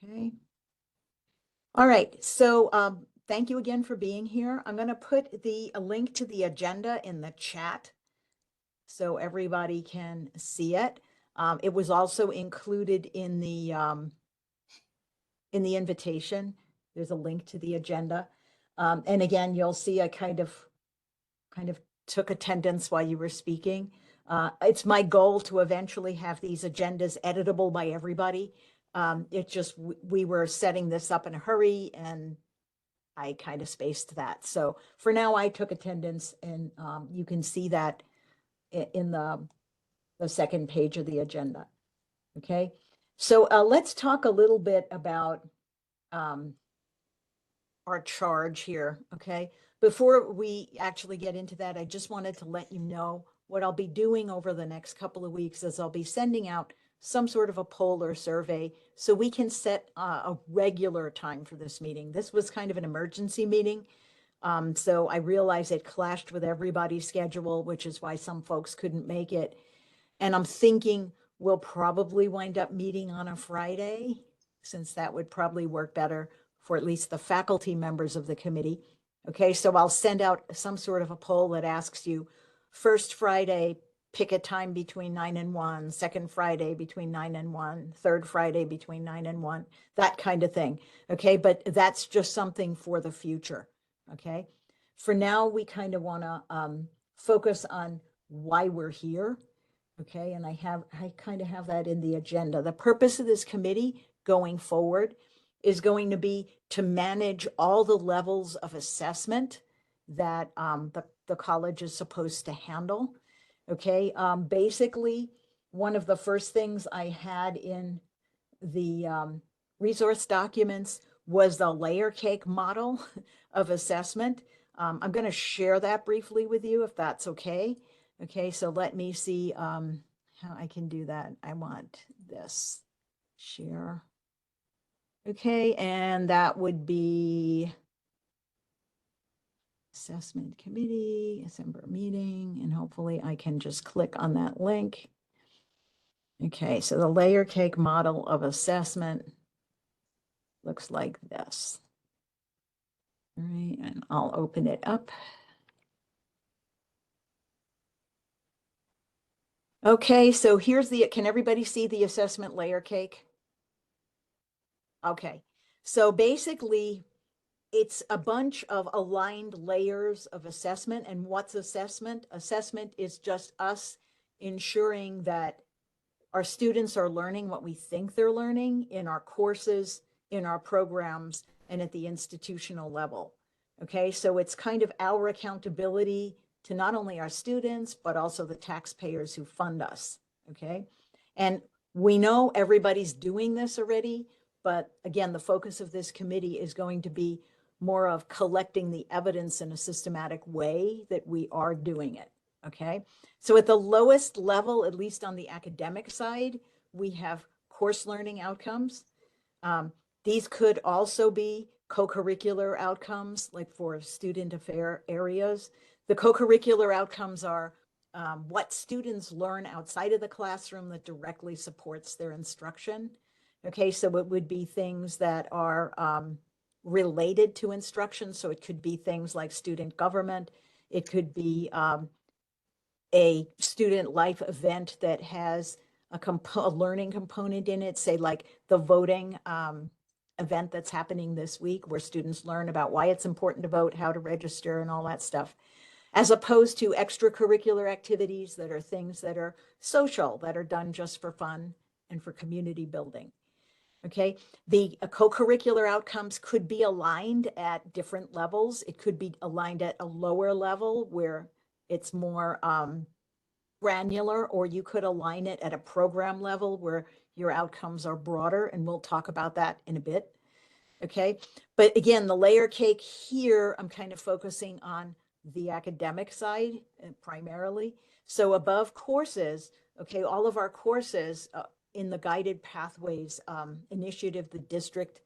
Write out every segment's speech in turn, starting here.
Okay. All right. So thank you again for being here. I'm going to put a link to the agenda in the chat so everybody can see it. It was also included in the invitation. There's a link to the agenda. And again, you'll see I kind of took attendance while you were speaking. It's my goal to eventually have these agendas editable by everybody. It just, we were setting this up in a hurry and I kind of spaced that. So for now I took attendance, and you can see that in the second page of the agenda. Okay. So let's talk a little bit about our charge here. Okay. Before we actually get into that, I just wanted to let you know what I'll be doing over the next couple of weeks is I'll be sending out some sort of a poll or survey so we can set a regular time for this meeting. This was kind of an emergency meeting. So I realize it clashed with everybody's schedule, which is why some folks couldn't make it. And I'm thinking we'll probably wind up meeting on a Friday, since that would probably work better for at least the faculty members of the committee. Okay, so I'll send out some sort of a poll that asks you, first Friday, pick a time between 9 and 1, second Friday between 9 and 1, third Friday between 9 and 1, that kind of thing. Okay, but that's just something for the future. Okay, for now, we kind of want to focus on why we're here. Okay, and I kind of have that in the agenda. The purpose of this committee going forward is going to be to manage all the levels of assessment that the college is supposed to handle. Okay, basically, one of the first things I had in the resource documents was the layer cake model of assessment. I'm going to share that briefly with you if that's okay. Okay, so let me see how I can do that. I want this share. Okay, and that would be assessment committee, December meeting, and hopefully I can just click on that link. Okay, so the layer cake model of assessment looks like this. All right, and I'll open it up. Okay, so here's can everybody see the assessment layer cake? Okay, so basically it's a bunch of aligned layers of assessment. And what's assessment? Assessment is just us ensuring that our students are learning what we think they're learning in our courses, in our programs, and at the institutional level. Okay, so it's kind of our accountability to not only our students, but also the taxpayers who fund us. Okay, and we know everybody's doing this already, but again, the focus of this committee is going to be more of collecting the evidence in a systematic way that we are doing it. Okay, so at the lowest level, at least on the academic side, we have course learning outcomes. These could also be co-curricular outcomes, like for student affair areas. The co-curricular outcomes are what students learn outside of the classroom that directly supports their instruction. Okay, so it would be things that are related to instruction. So it could be things like student government. It could be a student life event that has a learning component in it, say like the voting event that's happening this week, where students learn about why it's important to vote, how to register, and all that stuff, as opposed to extracurricular activities that are things that are social, that are done just for fun and for community building. Okay, the co-curricular outcomes could be aligned at different levels. It could be aligned at a lower level where it's more granular, or you could align it at a program level where your outcomes are broader, and we'll talk about that in a bit. Okay, but again, the layer cake here, I'm kind of focusing on the academic side primarily. So above courses, okay, all of our courses in the Guided Pathways initiative the district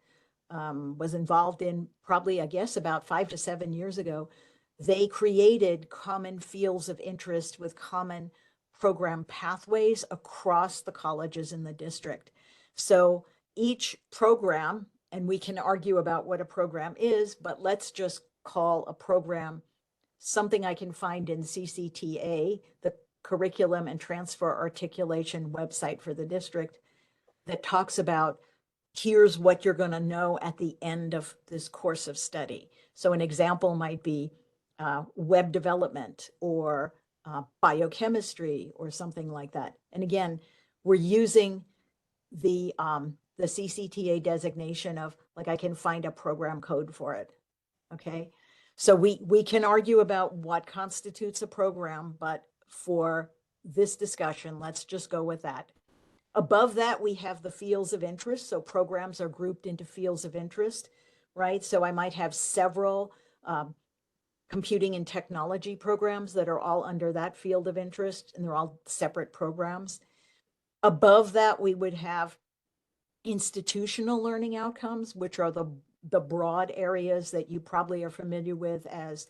was involved in probably, I guess, about 5 to 7 years ago. They created common fields of interest with common program pathways across the colleges in the district. So each program, and we can argue about what a program is, but let's just call a program something I can find in CCTA, the Curriculum and Transfer Articulation website for the district, that talks about here's what you're going to know at the end of this course of study. So an example might be web development or biochemistry or something like that. And again, we're using the CCTA designation of, like, I can find a program code for it. Okay. So we can argue about what constitutes a program, but for this discussion, let's just go with that. Above that, we have the fields of interest. So programs are grouped into fields of interest, right? So I might have several computing and technology programs that are all under that field of interest, and they're all separate programs. Above that, we would have institutional learning outcomes, which are the broad areas that you probably are familiar with as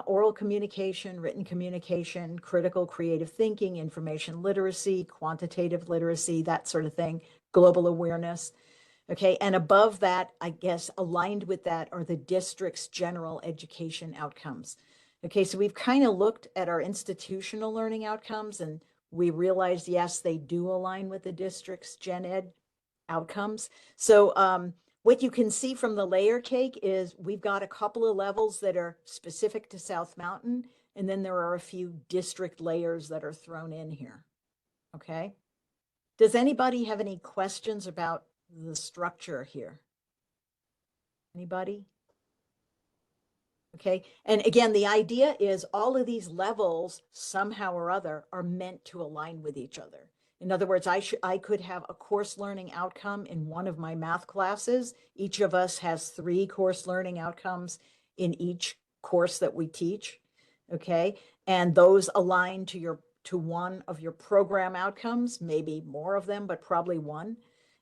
oral communication, written communication, critical creative thinking, information literacy, quantitative literacy, that sort of thing, global awareness. Okay, and above that, I guess aligned with that are the district's general education outcomes. Okay, so we've kind of looked at our institutional learning outcomes, and we realized, yes, they do align with the district's gen ed outcomes. So what you can see from the layer cake is we've got a couple of levels that are specific to South Mountain, and then there are a few district layers that are thrown in here. Okay. Does anybody have any questions about the structure here? Anybody? Okay. And again, the idea is all of these levels somehow or other are meant to align with each other. In other words, I could have a course learning outcome in one of my math classes. Each of us has 3 course learning outcomes in each course that we teach. Okay. And those align to one of your program outcomes, maybe more of them, but probably one.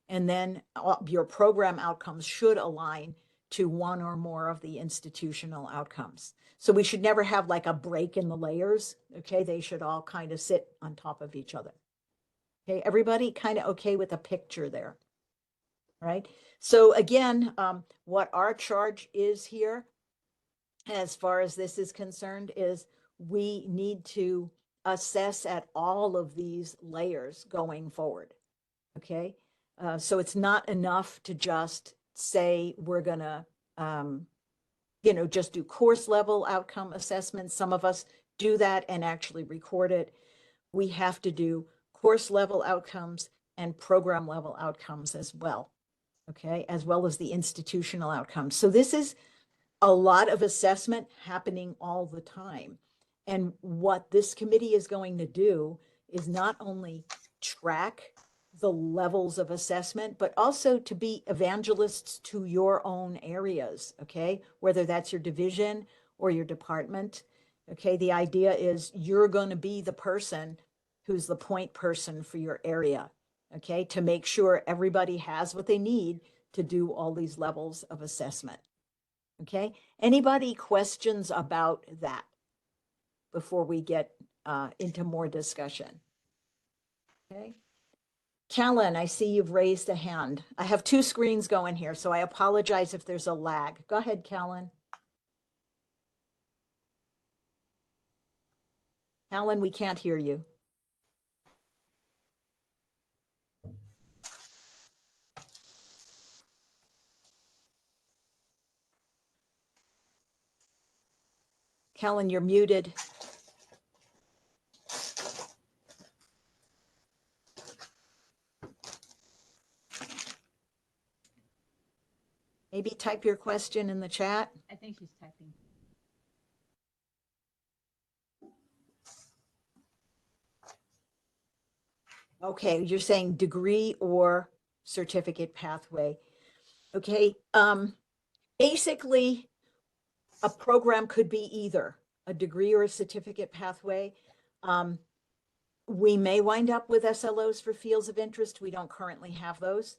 And then your program outcomes should align to one or more of the institutional outcomes. So we should never have like a break in the layers. Okay. They should all kind of sit on top of each other. Okay. Everybody kind of okay with the picture there. Right. So again, what our charge is here, as far as this is concerned, is we need to assess at all of these layers going forward. Okay. So it's not enough to just say we're going to, just do course level outcome assessments. Some of us do that and actually record it. We have to do course level outcomes and program level outcomes as well. Okay. As well as the institutional outcomes. So this is a lot of assessment happening all the time. And what this committee is going to do is not only track the levels of assessment, but also to be evangelists to your own areas, okay? Whether that's your division or your department, okay? The idea is you're going to be the person who's the point person for your area, okay? To make sure everybody has what they need to do all these levels of assessment, okay? Anybody questions about that before we get into more discussion? Okay. Callan, I see you've raised a hand. I have 2 screens going here, so I apologize if there's a lag. Go ahead, Callan. Callan, we can't hear you. Callan, you're muted. Maybe type your question in the chat. I think she's typing. Okay, you're saying degree or certificate pathway. Okay, basically, a program could be either a degree or a certificate pathway. We may wind up with SLOs for fields of interest. We don't currently have those.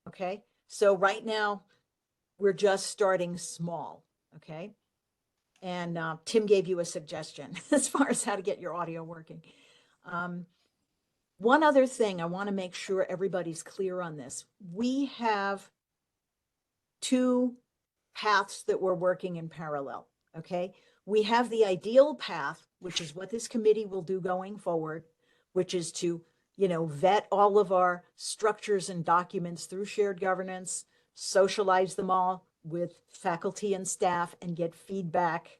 Okay, so right now we're just starting small. Okay, and Tim gave you a suggestion as far as how to get your audio working. One other thing, I want to make sure everybody's clear on this. We have two paths that we're working in parallel, okay? We have the ideal path, which is what this committee will do going forward, which is to, vet all of our structures and documents through shared governance, socialize them all with faculty and staff, and get feedback,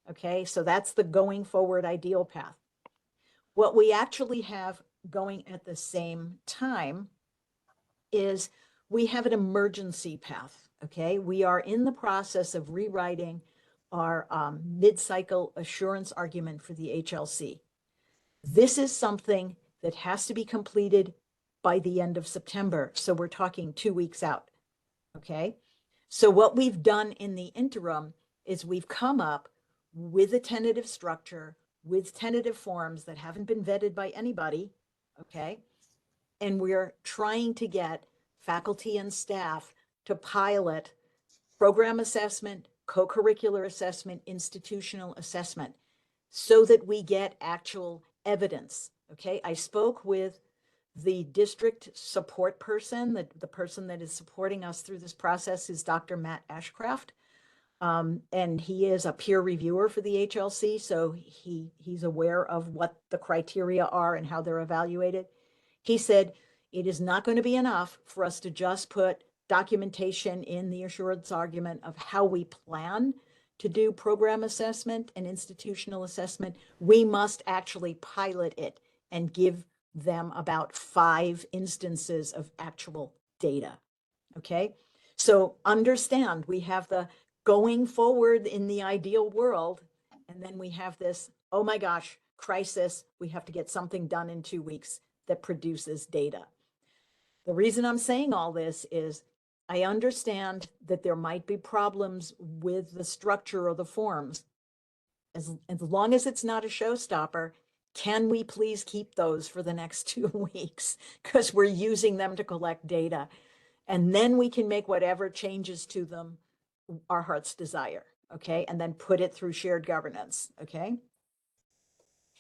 okay? So that's the going forward ideal path. What we actually have going at the same time is we have an emergency path, okay? We are in the process of rewriting our mid-cycle assurance argument for the HLC. This is something that has to be completed by the end of September. So we're talking 2 weeks out, okay? So what we've done in the interim is we've come up with a tentative structure, with tentative forms that haven't been vetted by anybody, okay? And we're trying to get faculty and staff to pilot program assessment, co-curricular assessment, institutional assessment, so that we get actual evidence, okay? I spoke with the district support person, the person that is supporting us through this process is Dr. Matt Ashcraft. And he is a peer reviewer for the HLC, so he's aware of what the criteria are and how they're evaluated. He said, it is not going to be enough for us to just put documentation in the assurance argument of how we plan to do program assessment and institutional assessment. We must actually pilot it and give them about 5 instances of actual data, okay? So understand, we have the going forward in the ideal world, and then we have this, oh my gosh, crisis, we have to get something done in 2 weeks that produces data. The reason I'm saying all this is I understand that there might be problems with the structure or the forms. As long as it's not a showstopper, can we please keep those for the next 2 weeks? Because we're using them to collect data. And then we can make whatever changes to them our heart's desire, okay? And then put it through shared governance, okay?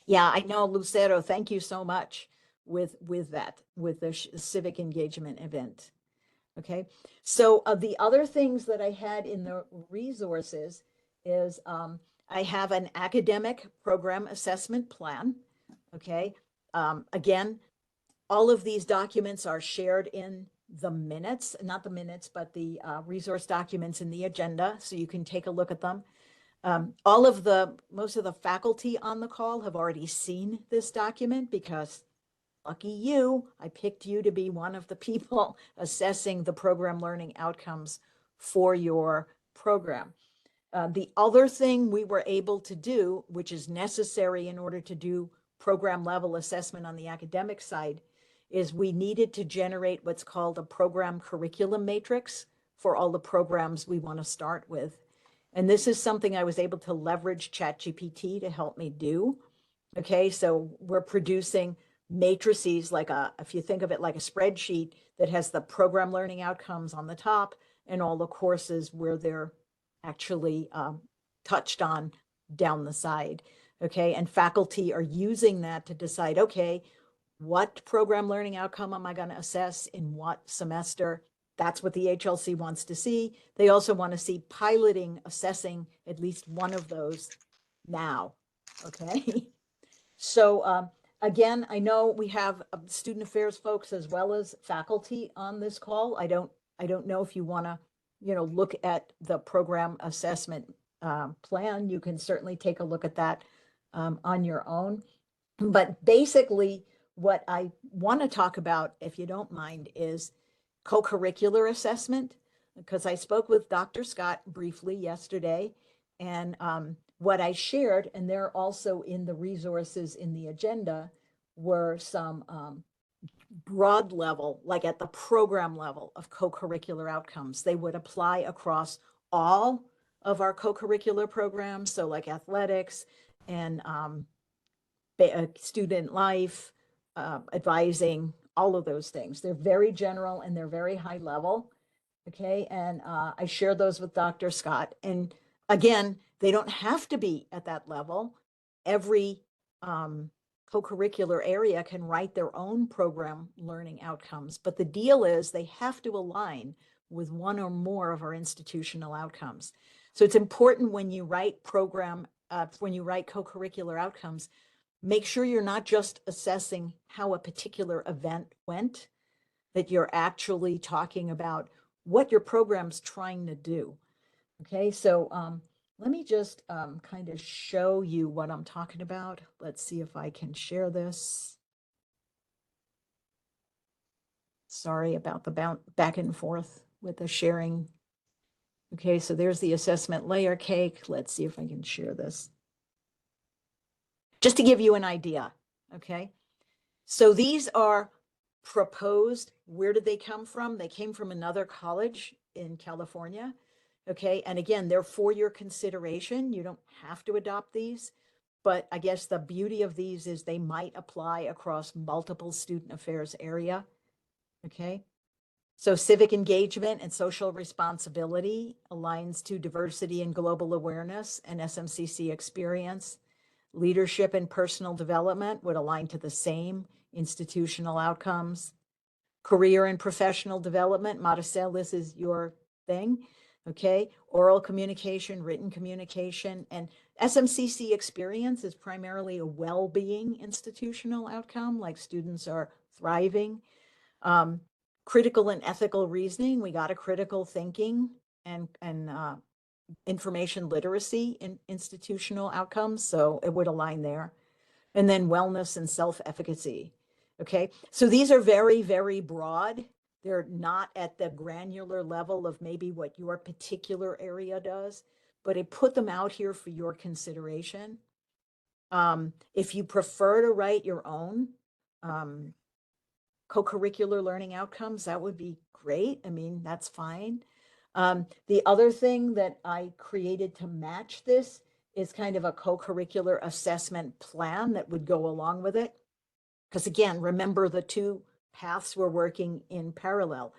Yeah, I know, Lucero, thank you so much with that, with the civic engagement event. Okay, so the other things that I had in the resources is I have an academic program assessment plan. Okay, again, all of these documents are shared in the minutes, not the minutes, but the resource documents in the agenda, so you can take a look at them. Most of the faculty on the call have already seen this document because lucky you, I picked you to be one of the people assessing the program learning outcomes for your program. The other thing we were able to do, which is necessary in order to do program level assessment on the academic side, is we needed to generate what's called a program curriculum matrix for all the programs we want to start with. And this is something I was able to leverage ChatGPT to help me do. Okay, so we're producing matrices if you think of it like a spreadsheet that has the program learning outcomes on the top and all the courses where they're actually touched on down the side. Okay, and faculty are using that to decide, okay, what program learning outcome am I going to assess in what semester? That's what the HLC wants to see. They also want to see piloting, assessing at least one of those now. Okay. So again, I know we have student affairs folks as well as faculty on this call. I don't know if you want to, look at the program assessment plan. You can certainly take a look at that on your own. But basically, what I want to talk about, if you don't mind, is co-curricular assessment, because I spoke with Dr. Scott briefly yesterday, and what I shared, and they're also in the resources in the agenda, were some broad level, like at the program level of co-curricular outcomes. They would apply across all of our co-curricular programs, so like athletics and student life, advising, all of those things. They're very general and they're very high level. Okay, and I shared those with Dr. Scott. And again, they don't have to be at that level. Every co-curricular area can write their own program learning outcomes, but the deal is they have to align with one or more of our institutional outcomes. So it's important when you write co-curricular outcomes, make sure you're not just assessing how a particular event went, that you're actually talking about what your program's trying to do. Okay, so let me just kind of show you what I'm talking about. Let's see if I can share this. Sorry about the back and forth with the sharing. Okay, so there's the assessment layer cake. Let's see if I can share this. Just to give you an idea, okay? So these are proposed. Where did they come from? They came from another college in California. Okay, and again, they're for your consideration. You don't have to adopt these, but I guess the beauty of these is they might apply across multiple student affairs area. Okay, so civic engagement and social responsibility aligns to diversity and global awareness and SMCC experience. Leadership and personal development would align to the same institutional outcomes. Career and professional development, Maricel, this is your thing. Okay, oral communication, written communication, and SMCC experience is primarily a well-being institutional outcome, like students are thriving. Critical and ethical reasoning, we got a critical thinking and information literacy in institutional outcomes, so it would align there. And then wellness and self-efficacy. Okay, so these are very, very broad. They're not at the granular level of maybe what your particular area does, but I put them out here for your consideration. If you prefer to write your own co-curricular learning outcomes, that would be great. I mean, that's fine. The other thing that I created to match this is kind of a co-curricular assessment plan that would go along with it. Because again, remember the two paths we're working in parallel.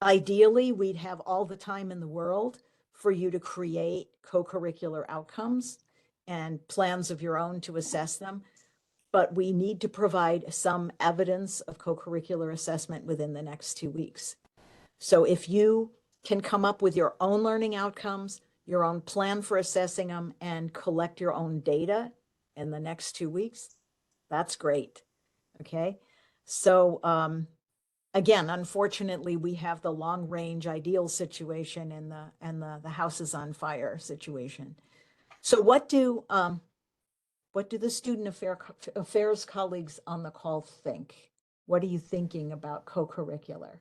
Ideally, we'd have all the time in the world for you to create co-curricular outcomes and plans of your own to assess them. But we need to provide some evidence of co-curricular assessment within the next 2 weeks. So if you can come up with your own learning outcomes, your own plan for assessing them, and collect your own data in the next 2 weeks, that's great. Okay, so again, unfortunately, we have the long range ideal situation and the house is on fire situation. So what do the student affairs colleagues on the call think? What are you thinking about co-curricular?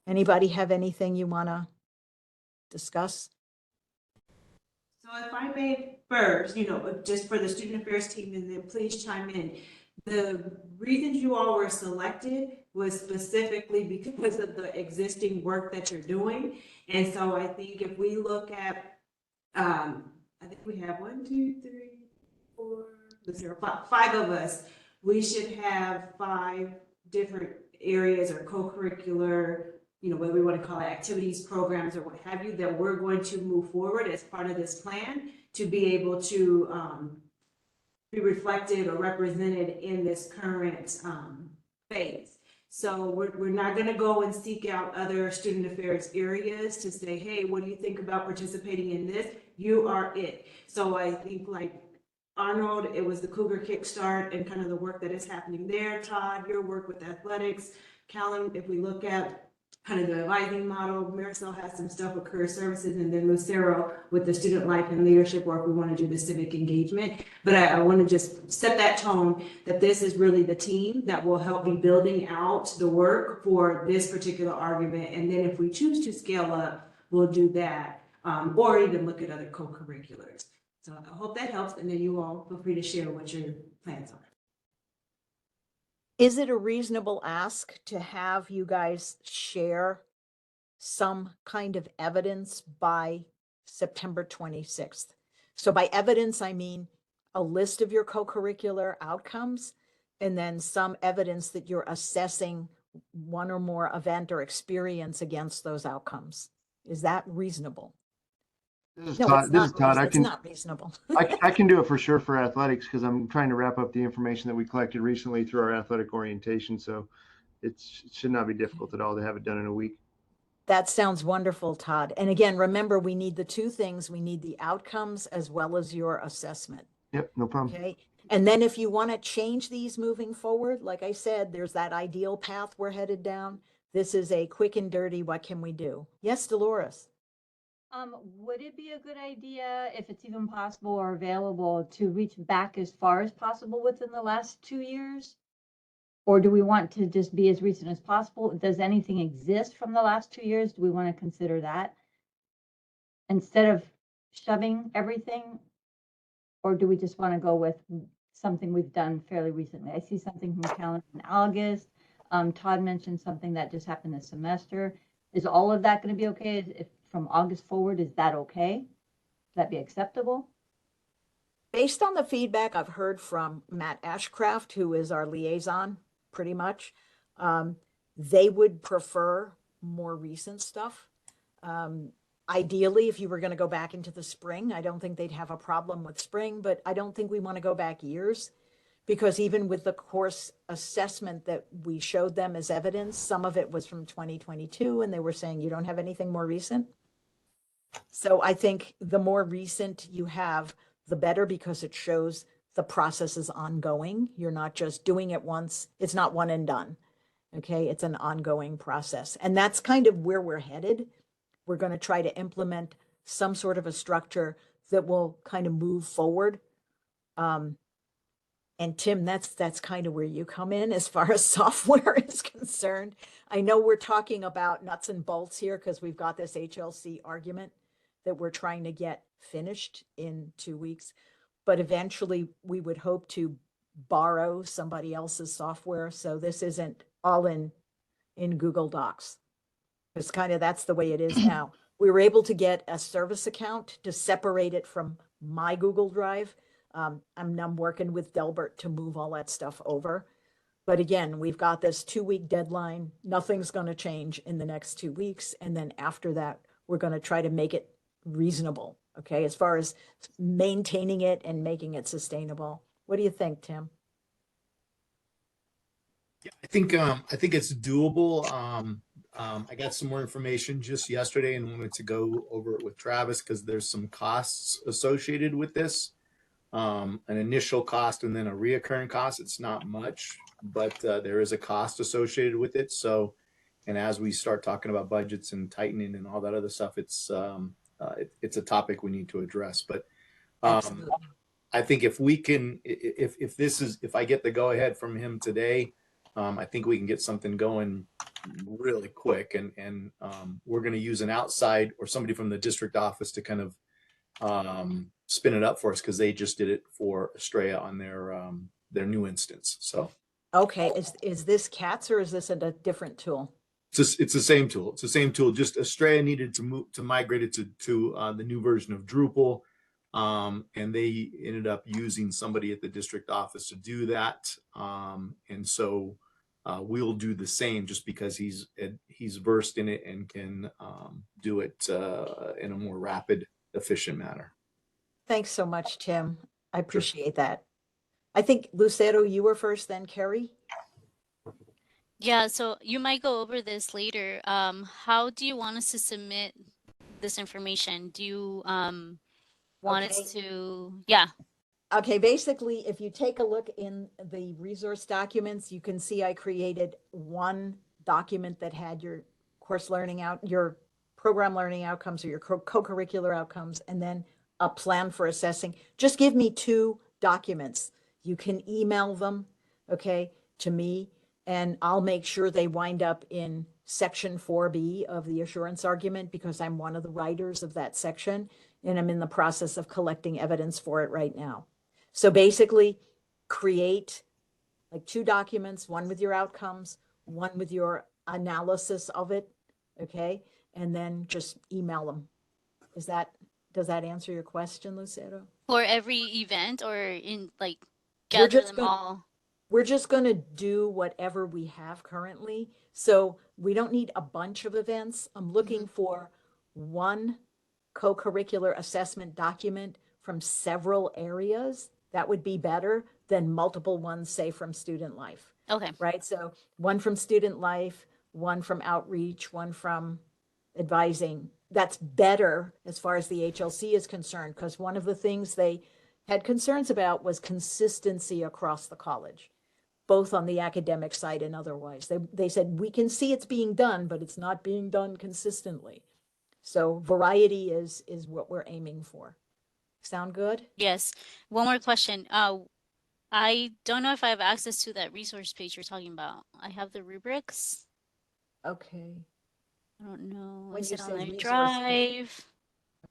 Anybody have anything you want to discuss? So if I may first, just for the student affairs team, and then please chime in. The reasons you all were selected was specifically because of the existing work that you're doing. And so I think if we look at, I think we have 1, 2, 3, 4, let's see, 5 of us, we should have 5 different areas or co-curricular, whether we want to call it activities, programs, or what have you, that we're going to move forward as part of this plan to be able to be reflected or represented in this current phase. So we're not going to go and seek out other student affairs areas to say, hey, what do you think about participating in this? You are it. So I think like Arnold, it was the Cougar Kickstart and kind of the work that is happening there. Todd, your work with athletics. Callum, if we look at kind of the advising model, Maricel has some stuff with career services, and then Lucero with the student life and leadership work, we want to do the civic engagement. But I want to just set that tone that this is really the team that will help be building out the work for this particular argument. And then if we choose to scale up, we'll do that, or even look at other co-curriculars. So I hope that helps, and then you all feel free to share what your plans are. Is it a reasonable ask to have you guys share some kind of evidence by September 26th? So by evidence, I mean a list of your co-curricular outcomes and then some evidence that you're assessing one or more event or experience against those outcomes. Is that reasonable? This is No, Todd. it's This is not, Todd. it's not reasonable. I can do it for sure for athletics because I'm trying to wrap up the information that we collected recently through our athletic orientation. So it should not be difficult at all to have it done in a week. That sounds wonderful, Todd. And again, remember, we need the two things. We need the outcomes as well as your assessment. Yep, no problem. Okay. And then if you want to change these moving forward, like I said, there's that ideal path we're headed down. This is a quick and dirty, what can we do? Yes, Dolores. Would it be a good idea, if it's even possible or available, to reach back as far as possible within the last 2 years? Or do we want to just be as recent as possible? Does anything exist from the last 2 years? Do we want to consider that? Instead of shoving everything? Or do we just want to go with something we've done fairly recently? I see something from calendar in August. Todd mentioned something that just happened this semester. Is all of that going to be okay? If from August forward, is that okay? Would that be acceptable? Based on the feedback I've heard from Matt Ashcraft, who is our liaison, pretty much, they would prefer more recent stuff. Ideally, if you were going to go back into the spring, I don't think they'd have a problem with spring, but I don't think we want to go back years, because even with the course assessment that we showed them as evidence, some of it was from 2022, and they were saying you don't have anything more recent. So I think the more recent you have, the better, because it shows the process is ongoing. You're not just doing it once. It's not one and done. Okay. It's an ongoing process. And that's kind of where we're headed. We're going to try to implement some sort of a structure that will kind of move forward. And Tim, that's kind of where you come in as far as software is concerned. I know we're talking about nuts and bolts here because we've got this HLC argument that we're trying to get finished in 2 weeks, but eventually we would hope to borrow somebody else's software. So this isn't all in Google Docs. It's kind of, that's the way it is now. We were able to get a service account to separate it from my Google Drive. I'm working with Delbert to move all that stuff over. But again, we've got this 2-week deadline. Nothing's going to change in the next 2 weeks. And then after that, we're going to try to make it reasonable. Okay. As far as maintaining it and making it sustainable. What do you think, Tim? Yeah, I think it's doable. I got some more information just yesterday and wanted to go over it with Travis because there's some costs associated with this. An initial cost and then a reoccurring cost. It's not much, but there is a cost associated with it. So, and as we start talking about budgets and tightening and all that other stuff, it's a topic we need to address. But I think if we can, if I get the go ahead from him today, I think we can get something going really quick, and we're going to use an outside or somebody from the district office to kind of spin it up for us because they just did it for Estrella on their new instance. So okay, is this CATS or is this a different tool? it's the same tool. It's the same tool. Just Estrella needed to migrate it to the new version of Drupal, and they ended up using somebody at the district office to do that. And so we'll do the same just because he's versed in it and can do it in a more rapid, efficient manner. Thanks so much, Tim. I appreciate that. I think Lucero, you were first, then Carrie. Yeah, so you might go over this later. How do you want us to submit this information? Do you want us to, yeah. Okay, basically, if you take a look in the resource documents, you can see I created one document that had your course learning your program learning outcomes or your co-curricular outcomes, and then a plan for assessing. Just give me 2 documents. You can email them, okay, to me, and I'll make sure they wind up in section 4B of the assurance argument because I'm one of the writers of that section, and I'm in the process of collecting evidence for it right now. So basically, create like 2 documents, one with your outcomes, one with your analysis of it, okay? And then just email them. Does that answer your question, Lucero? For every event or in like gather them all? We're just going to do whatever we have currently. So we don't need a bunch of events. I'm looking for one co-curricular assessment document from several areas, that would be better than multiple ones, say from student life, Okay. right? So one from student life, one from outreach, one from advising. That's better as far as the HLC is concerned, because one of the things they had concerns about was consistency across the college, both on the academic side and otherwise. They said, we can see it's being done, but it's not being done consistently. So variety is what we're aiming for. Sound good? Yes. One more question. I don't know if I have access to that resource page you're talking about. I have the rubrics. Okay. I don't know. When Is you it on say the resource page, drive?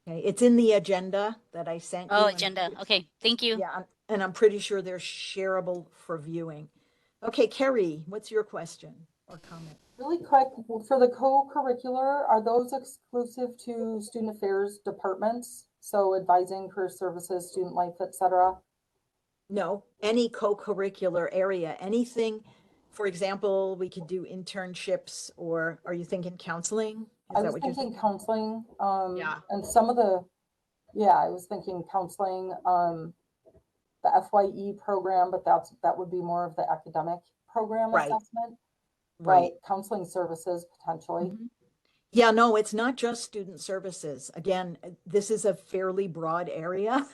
okay, it's in the agenda that I sent you. Oh, and agenda. Okay. Thank you. Yeah, and I'm pretty sure they're shareable for viewing. Okay, Carrie, what's your question or comment? Really quick, for the co-curricular, are those exclusive to student affairs departments? So advising, career services, student life, et cetera? No, any co-curricular area, anything, for example, we could do internships, or are you thinking counseling? I Is that was what you're thinking thinking? counseling, Yeah. and some of the, yeah, I was thinking counseling, the FYE program, but that would be more of the academic program Right, assessment. right. But counseling services potentially. Mhm. Yeah, no, it's not just student services. Again, this is a fairly broad area.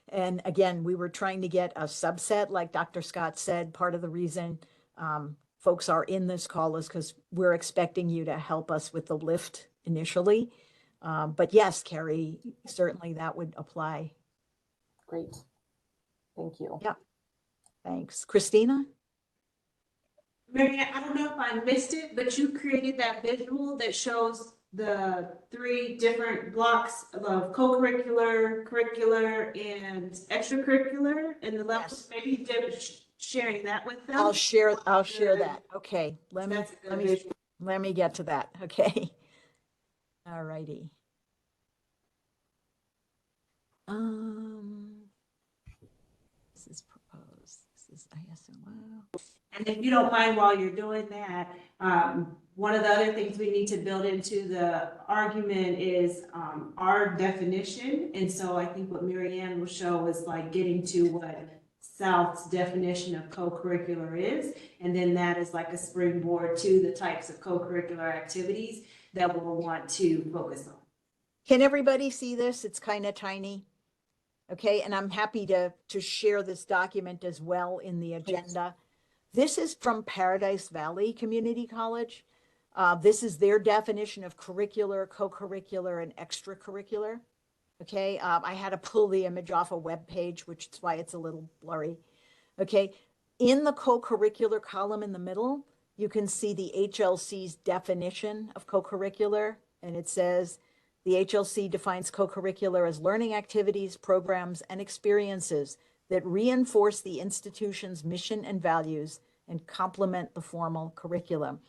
And again, we were trying to get a subset, like Dr. Scott said, part of the reason folks are in this call is because we're expecting you to help us with the lift initially. But yes, Carrie, certainly that would apply. Great. Thank you. Yeah, thanks. Christina? Marianne, I don't know if I missed it, but you created that visual that shows the 3 different blocks of co-curricular, curricular, and extracurricular, and the left, Yes. maybe Deb sharing that with them. I'll share Good. that. Okay, That's a good visual. let me get to that. Okay. All righty. This is proposed. This is ISLO. And if you don't mind, while you're doing that, one of the other things we need to build into the argument is our definition. And so I think what Marianne will show is like getting to what South's definition of co-curricular is. And then that is like a springboard to the types of co-curricular activities that we'll want to focus on. Can everybody see this? It's kind of tiny. Okay, and I'm happy to share this document as well in the agenda. This is from Paradise Valley Community College. This is their definition of curricular, co-curricular, and extracurricular. Okay, I had to pull the image off a web page, which is why it's a little blurry. Okay, in the co-curricular column in the middle, you can see the HLC's definition of co-curricular, and it says, the HLC defines co-curricular as learning activities, programs, and experiences that reinforce the institution's mission and values and complement the formal curriculum.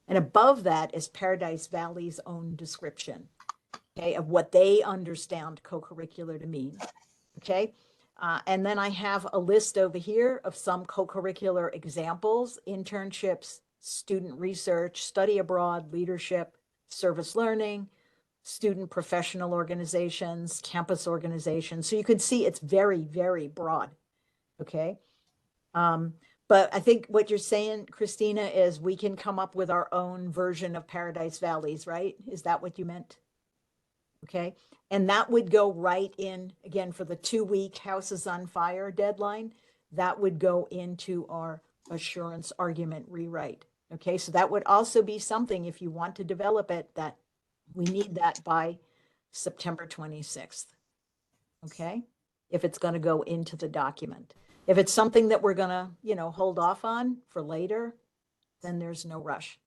And above that is Paradise Valley's own description, okay, of what they understand co-curricular to mean, okay? And then I have a list over here of some co-curricular examples: internships, student research, study abroad, leadership, service learning, student professional organizations, campus organizations. So you can see it's very, very broad, okay? But I think what you're saying, Christina, is we can come up with our own version of Paradise Valleys, right? Is that what you meant? Okay, and that would go right in, again, for the 2-week Houses on Fire deadline, that would go into our assurance argument rewrite. Okay, so that would also be something, if you want to develop it, that we need that by September 26th. Okay, if it's going to go into the document. If it's something that we're going to, hold off on for later, then there's no rush.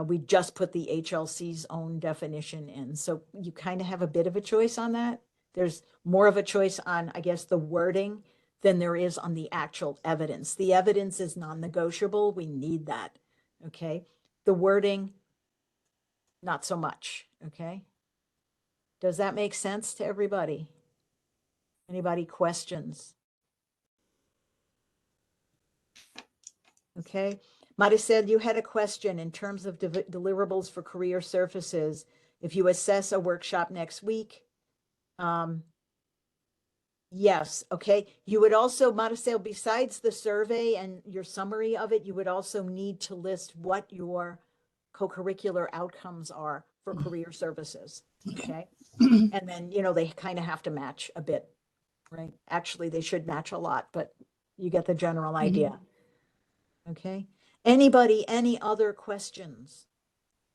We just put the HLC's own definition in. So you kind of have a bit of a choice on that. There's more of a choice on, I guess, the wording than there is on the actual evidence. The evidence is non-negotiable. We need that. Okay. The wording, not so much. Okay. Does that make sense to everybody? Anybody questions? Okay. Maricel, you had a question in terms of deliverables for career services. If you assess a workshop next week, yes, okay. You would also, Maricel, besides the survey and your summary of it, you would also need to list what your co-curricular outcomes are for career services, okay? And then, they kind of have to match a bit, right? Actually, they should match a lot, but you get the general idea. Okay. Anybody, any other questions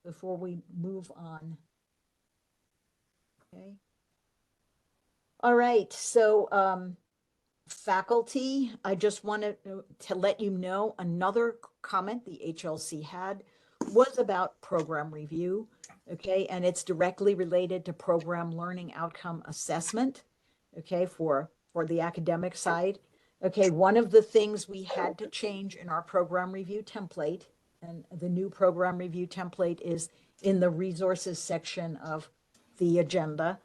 before we move on? Okay. All right. So, faculty, I just wanted to let you know another comment the HLC had was about program review. Okay. And it's directly related to program learning outcome assessment. Okay. For the academic side. Okay. One of the things we had to change in our program review template, and the new program review template is in the resources section of the agenda.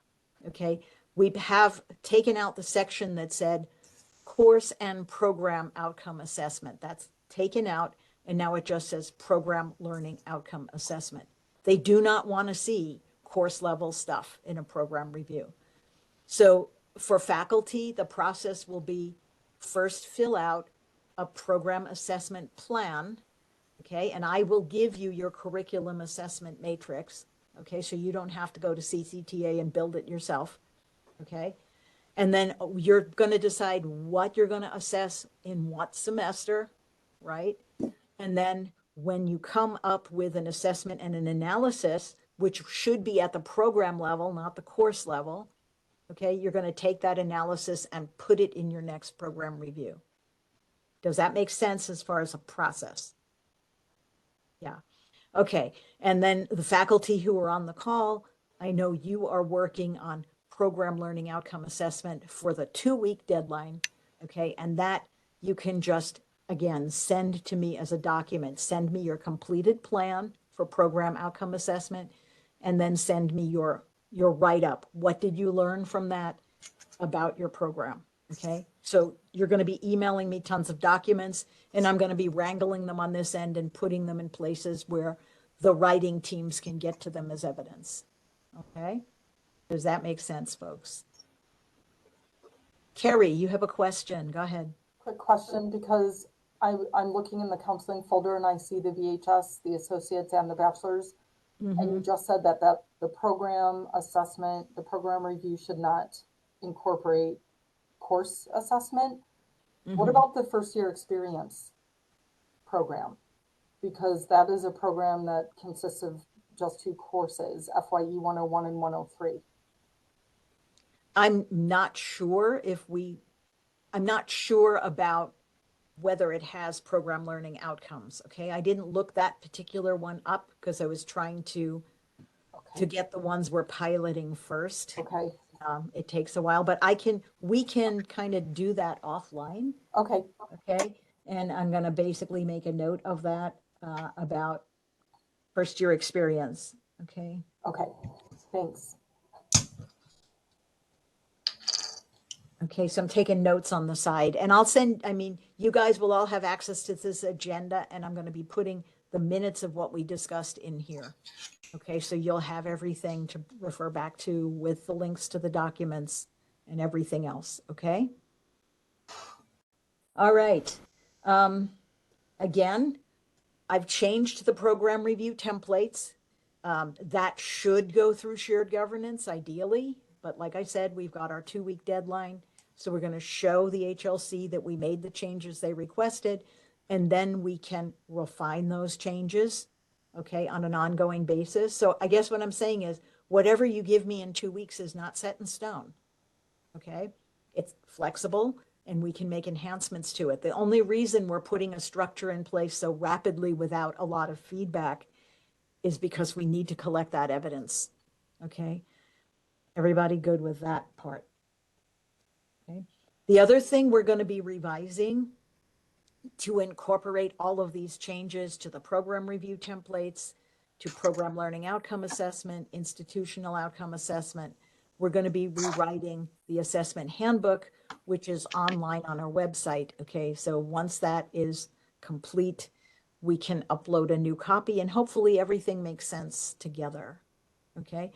Okay. We have taken out the section that said course and program outcome assessment. That's taken out, and now it just says program learning outcome assessment. They do not want to see course level stuff in a program review. So for faculty, the process will be first fill out a program assessment plan, okay? And I will give you your curriculum assessment matrix, okay? So you don't have to go to CCTA and build it yourself, okay? And then you're going to decide what you're going to assess in what semester, right? And then when you come up with an assessment and an analysis, which should be at the program level, not the course level, okay, you're going to take that analysis and put it in your next program review. Does that make sense as far as a process? Yeah. Okay. And then the faculty who are on the call, I know you are working on program learning outcome assessment for the 2-week deadline. Okay. And that you can just, again, send to me as a document. Send me your completed plan for program outcome assessment, and then send me your write-up. What did you learn from that about your program? Okay. So you're going to be emailing me tons of documents, and I'm going to be wrangling them on this end and putting them in places where the writing teams can get to them as evidence. Okay. Does that make sense, folks? Carrie, you have a question. Go ahead. Quick question, because I'm looking in the counseling folder and I see the VHS, the associates and the bachelor's. And you just said that the program assessment, the program review should not incorporate course assessment. What about the first year experience program? Because that is a program that consists of just 2 courses, FYE 101 and 103. I'm not sure about whether it has program learning outcomes. Okay. I didn't look that particular one up because I was trying to get the ones we're piloting first. Okay. It takes a while, but we can kind of do that offline. Okay. Okay. And I'm going to basically make a note of that about first year experience. Okay. Okay. Thanks. Okay, so I'm taking notes on the side, and I'll send, you guys will all have access to this agenda, and I'm going to be putting the minutes of what we discussed in here. Okay, so you'll have everything to refer back to with the links to the documents and everything else, okay? All right. Again, I've changed the program review templates. That should go through shared governance ideally, but like I said, we've got our 2-week deadline. So we're going to show the HLC that we made the changes they requested, and then we can refine those changes, okay, on an ongoing basis. So I guess what I'm saying is whatever you give me in 2 weeks is not set in stone, okay? It's flexible, and we can make enhancements to it. The only reason we're putting a structure in place so rapidly without a lot of feedback is because we need to collect that evidence, okay? Everybody good with that part? Okay. The other thing we're going to be revising to incorporate all of these changes to the program review templates, to program learning outcome assessment, institutional outcome assessment, we're going to be rewriting the assessment handbook, which is online on our website. Okay, so once that is complete, we can upload a new copy, and hopefully everything makes sense together. Okay.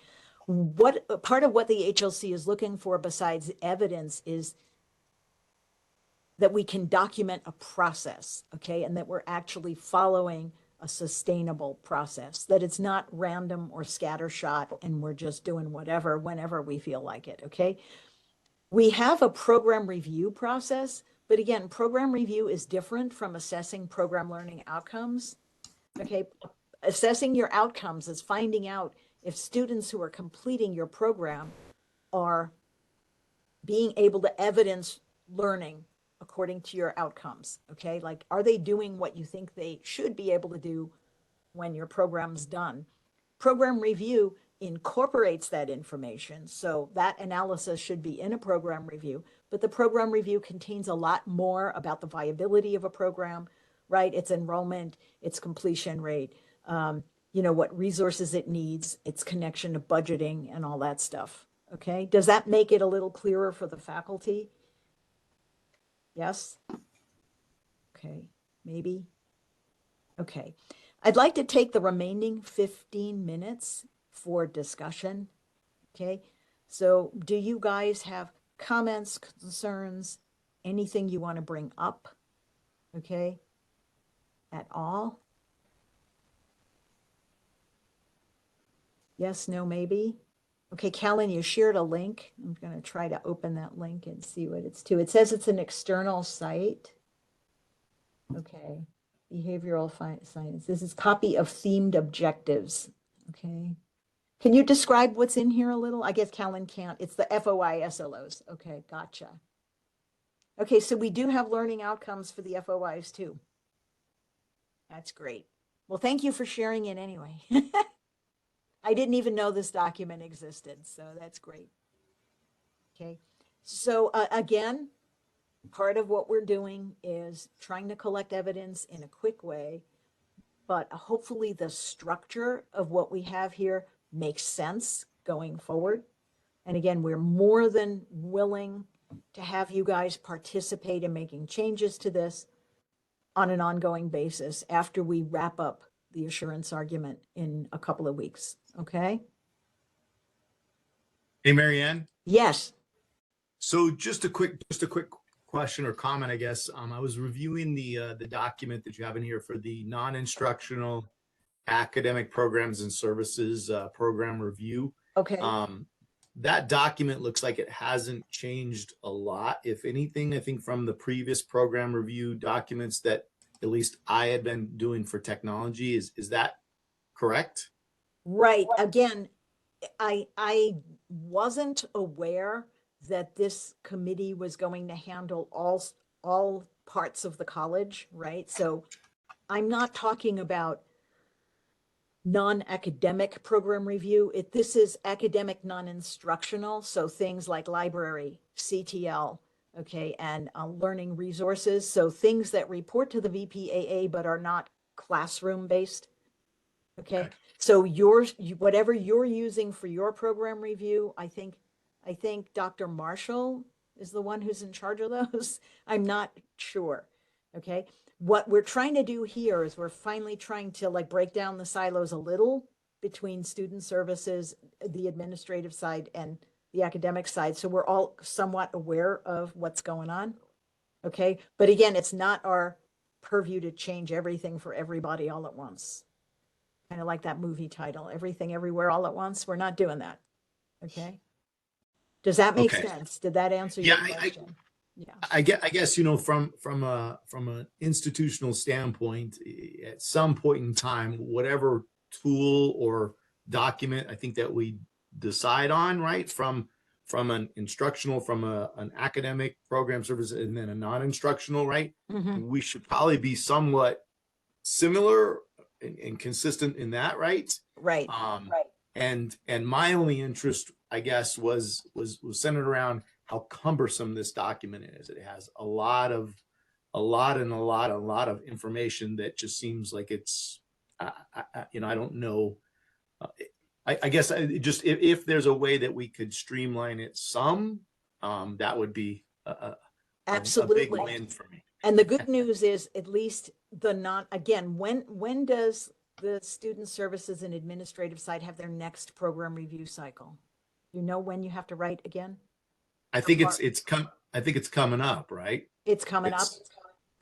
What part of what the HLC is looking for besides evidence is that we can document a process, okay, and that we're actually following a sustainable process, that it's not random or scattershot and we're just doing whatever whenever we feel like it, okay? We have a program review process, but again, program review is different from assessing program learning outcomes, okay? Assessing your outcomes is finding out if students who are completing your program are being able to evidence learning according to your outcomes, okay? Like, are they doing what you think they should be able to do when your program's done? Program review incorporates that information, so that analysis should be in a program review, but the program review contains a lot more about the viability of a program, right? Its enrollment, its completion rate, you know, what resources it needs, its connection to budgeting and all that stuff, okay? Does that make it a little clearer for the faculty? Yes? Okay, maybe? Okay. I'd like to take the remaining 15 minutes for discussion. Okay, so do you guys have comments, concerns, anything you want to bring up? Okay, at all? Yes, no, maybe? Okay, Callan, you shared a link. I'm going to try to open that link and see what it's to. It says it's an external site. Okay, behavioral science. This is copy of themed objectives. Okay. Can you describe what's in here a little? I guess Callan can't. It's the FOI SLOs. Okay, gotcha. Okay, so we do have learning outcomes for the FOIs too. That's great. Well, thank you for sharing it anyway. I didn't even know this document existed, so that's great. Okay, so again, part of what we're doing is trying to collect evidence in a quick way, but hopefully the structure of what we have here makes sense going forward. And again, we're more than willing to have you guys participate in making changes to this on an ongoing basis after we wrap up the assurance argument in a couple of weeks. Okay? Hey, Marianne. Yes. So just a quick question or comment, I guess. I was reviewing the document that you have in here for the non-instructional academic programs and services program review. Okay. That document looks like it hasn't changed a lot. If anything, I think from the previous program review documents that at least I had been doing for technology, is that correct? Right. Again, I wasn't aware that this committee was going to handle all parts of the college, right? So I'm not talking about non-academic program review. This is academic non-instructional, so things like library, CTL, okay, and learning resources, so things that report to the VPAA but are not classroom based. Okay, so whatever you're using for your program review, I think Dr. Marshall is the one who's in charge of those. I'm not sure. Okay, what we're trying to do here is we're finally trying to like break down the silos a little between student services, the administrative side, and the academic side, so we're all somewhat aware of what's going on. Okay, but again, it's not our purview to change everything for everybody all at once. Kind of like that movie title, Everything Everywhere All at Once. We're not doing that. Okay. Does that make sense? Did that answer your question? Yeah. I guess, you know, from an institutional standpoint, at some point in time, whatever tool or document I think that we decide on, right, from an instructional, from an academic program service, and then a non-instructional, right, we should probably be somewhat similar and consistent in that, right? Right. Right. And my only interest, I guess, was centered around how cumbersome this document is. It has a lot of information that just seems like it's, you know, I don't know. I guess if there's a way that we could streamline it some, that would be Absolutely. a big win for me. And the good news is at least again, when does the student services and administrative side have their next program review cycle? You know when you have to write again? I think I think it's coming up, right? It's coming up.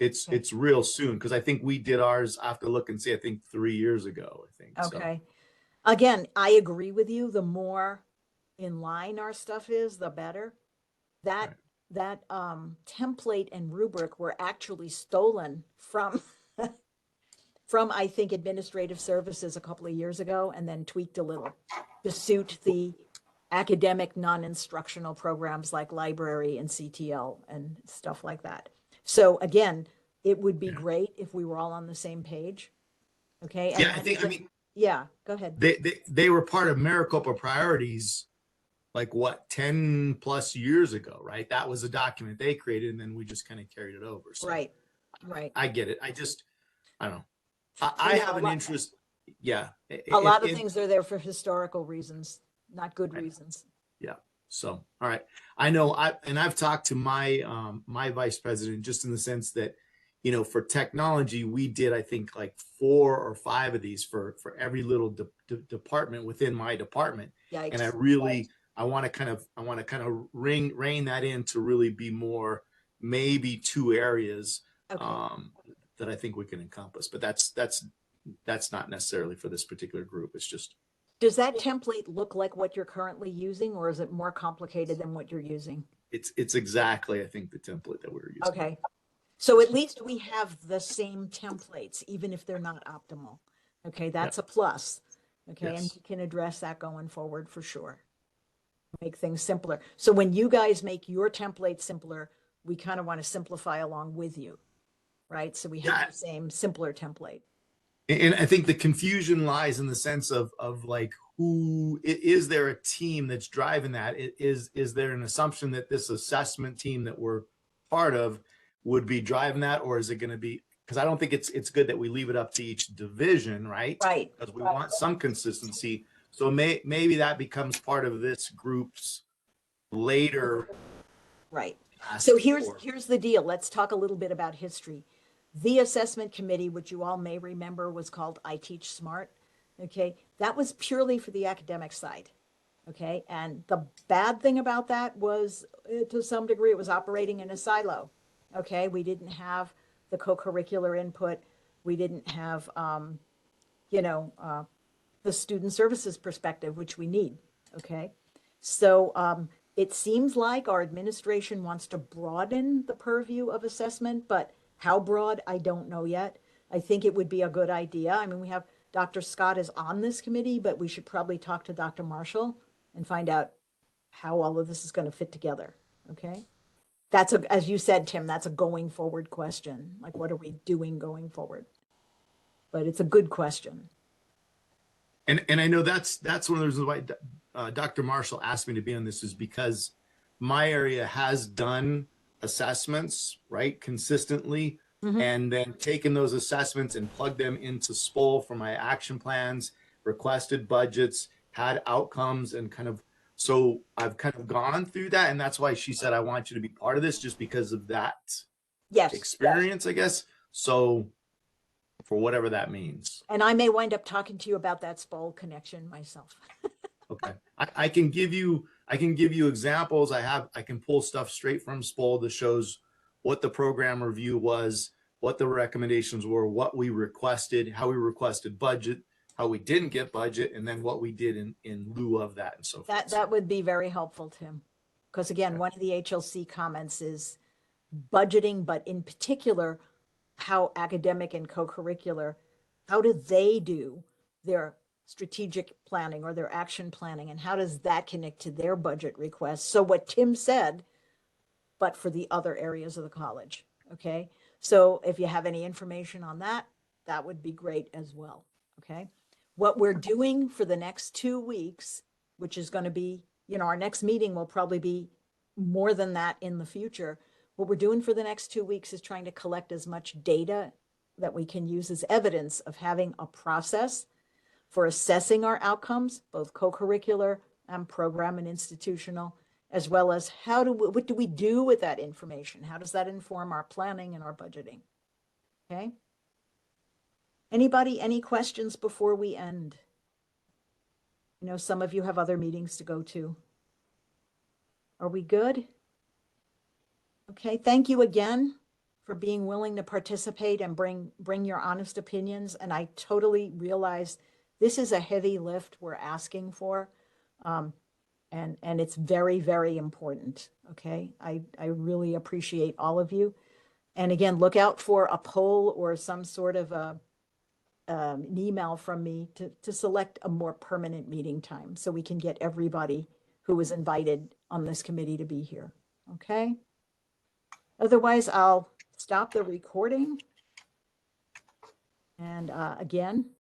Okay. It's real soon because I think we did ours. I have to look and see. I think 3 years ago. I think. So. Okay. Again, I agree with you. The more in line our stuff is, the better. That Right. that template and rubric were actually stolen from from I think administrative services a couple of years ago and then tweaked a little to suit the academic non-instructional programs like library and CTL and stuff like that. So again, it would be Yeah. great if we were all on the same page. Okay. And Yeah, I mean, yeah, go ahead. they were part of Maricopa Priorities, like what, 10 plus years ago, right? That was a document they created, and then we just kind of carried it over. So Right. Right. I get it. I don't know. I Yeah, have a an lot- interest. Yeah. A lot of things are there for historical reasons, not good Right. reasons. Yeah. So, all right. I know I've talked to my my vice president just in the sense that, you know, for technology, we did, I think, like 4 or 5 of these for every little department within my department. And I Yikes. really, I want to kind of rein that in to really be more, maybe 2 areas Okay. that I think we can encompass, but that's not necessarily for this particular group. It's just, Does that template look like what you're currently using, or is it more complicated than what you're using? it's exactly, I think, the template that we were using. Okay. So at least we have the same templates, even if they're not optimal. Okay, that's a plus. Okay, and Yes. we can address that going forward for sure. Make things simpler. So when you guys make your template simpler, we kind of want to simplify along with you, right? So we have Yeah. the same simpler template. And I think the confusion lies in the sense of like, who is there a team that's driving that? Is there an assumption that this assessment team that we're part of would be driving that, or is it going to be? Because I don't think it's good that we leave it up to each division, right? Right. Because we want some consistency. So maybe that becomes part of this group's later. Right. task So force. here's the deal. Let's talk a little bit about history. The assessment committee, which you all may remember, was called I Teach Smart. Okay, that was purely for the academic side. Okay, and the bad thing about that was, to some degree, it was operating in a silo. Okay, we didn't have the co-curricular input. We didn't have, the student services perspective, which we need. Okay, so it seems like our administration wants to broaden the purview of assessment, but how broad, I don't know yet. I think it would be a good idea. I mean, we have Dr. Scott is on this committee, but we should probably talk to Dr. Marshall and find out how all of this is going to fit together. Okay. As you said, Tim, that's a going forward question. Like, what are we doing going forward? But it's a good question. And I know that's one of the reasons why Dr. Marshall asked me to be on this, is because my area has done assessments, right, consistently, and then taken those assessments and plugged them into SPOL for my action plans, requested budgets, had outcomes, and kind of, so I've kind of gone through that. And that's why she said, I want you to be part of this, just because of that Yes. experience, I guess. So for whatever that means. And I may wind up talking to you about that SPOL connection myself. Okay. I can give you examples. I can pull stuff straight from SPOL that shows what the program review was, what the recommendations were, what we requested, how we requested budget, how we didn't get budget, and then what we did in lieu of that, and so forth. That would be very helpful, Tim. Because again, one of the HLC comments is budgeting, but in particular, how academic and co-curricular, how do they do their strategic planning or their action planning, and how does that connect to their budget requests? So what Tim said, but for the other areas of the college. Okay. So if you have any information on that, that would be great as well. Okay. What we're doing for the next 2 weeks, which is going to be, our next meeting will probably be more than that in the future. What we're doing for the next 2 weeks is trying to collect as much data that we can use as evidence of having a process for assessing our outcomes, both co-curricular and program and institutional, as well as what do we do with that information? How does that inform our planning and our budgeting? Okay. Anybody, any questions before we end? I know some of you have other meetings to go to. Are we good? Okay, thank you again for being willing to participate and bring your honest opinions. And I totally realize this is a heavy lift we're asking for. And it's very, very important. Okay, I really appreciate all of you. And again, look out for a poll or some sort of an email from me to select a more permanent meeting time so we can get everybody who was invited on this committee to be here. Okay. Otherwise, I'll stop the recording. And again,